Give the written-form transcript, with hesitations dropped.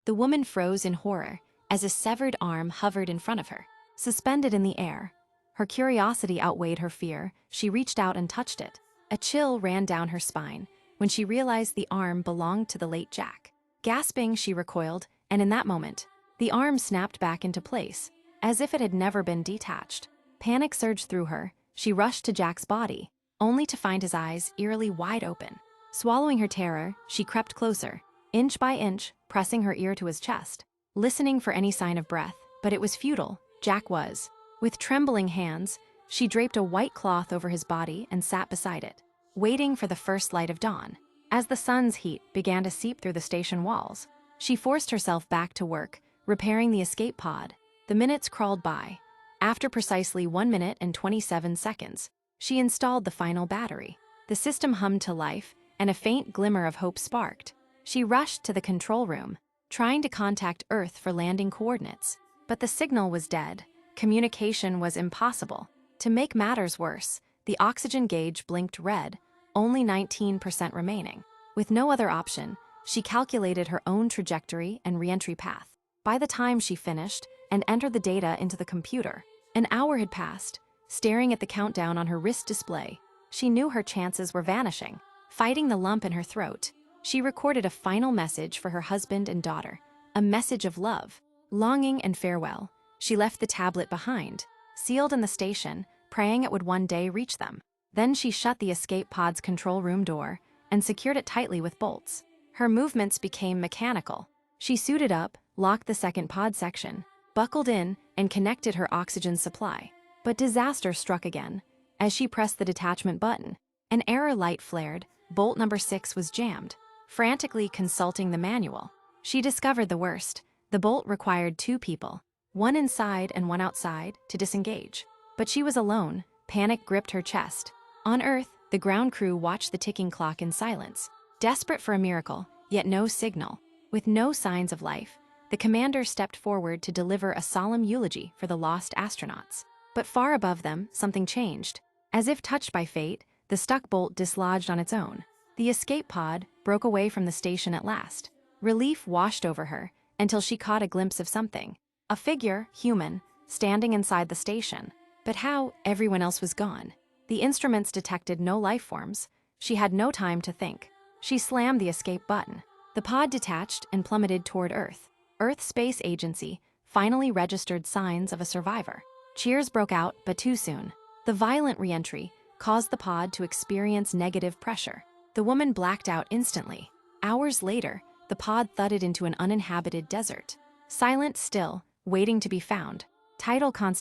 The woman froze in horror as a severed arm hovered in front of her, suspended in the air. Her curiosity outweighed her fear. She reached out and touched it. A chill ran down her spine when she realized the arm belonged to the late Jack. Gasping, she recoiled, and in that moment, the arm snapped back into place, as if it had never been detached. Panic surged through her. She rushed to Jack's body, only to find his eyes eerily wide open. Swallowing her terror, she crept closer, inch by inch, pressing her ear to his chest, listening for any sign of breath, but it was futile. Jack was. With trembling hands, she draped a white cloth over his body and sat beside it, waiting for the first light of dawn. As the sun's heat began to seep through the station walls, she forced herself back to work, repairing the escape pod. The minutes crawled by. After precisely 1 minute and 27 seconds, she installed the final battery. The system hummed to life, and a faint glimmer of hope sparked. She rushed to the control room, trying to contact Earth for landing coordinates. But the signal was dead. Communication was impossible. To make matters worse, the oxygen gauge blinked red, only 19% remaining. With no other option, she calculated her own trajectory and re-entry path. By the time she finished and entered the data into the computer, an hour had passed. Staring at the countdown on her wrist display, she knew her chances were vanishing. Fighting the lump in her throat, she recorded a final message for her husband and daughter, a message of love, longing, and farewell. She left the tablet behind, sealed in the station, praying it would one day reach them. Then she shut the escape pod's control room door and secured it tightly with bolts. Her movements became mechanical. She suited up, locked the second pod section, buckled in, and connected her oxygen supply. But disaster struck again. As she pressed the detachment button, an error light flared. Bolt number 6 was jammed. Frantically consulting the manual, she discovered the worst. The bolt required 2 people, one inside and one outside, to disengage. But she was alone. Panic gripped her chest. On Earth, the ground crew watched the ticking clock in silence, desperate for a miracle, yet no signal. With no signs of life, the commander stepped forward to deliver a solemn eulogy for the lost astronauts. But far above them, something changed. As if touched by fate, the stuck bolt dislodged on its own. The escape pod broke away from the station at last. Relief washed over her until she caught a glimpse of something. A figure, human, standing inside the station. But how? Everyone else was gone. The instruments detected no life forms. She had no time to think. She slammed the escape button. The pod detached and plummeted toward Earth. Earth Space Agency finally registered signs of a survivor. Cheers broke out, but too soon. The violent re-entry caused the pod to experience negative pressure. The woman blacked out instantly. Hours later, the pod thudded into an uninhabited desert. Silent, still, waiting to be found. Tidal constellation.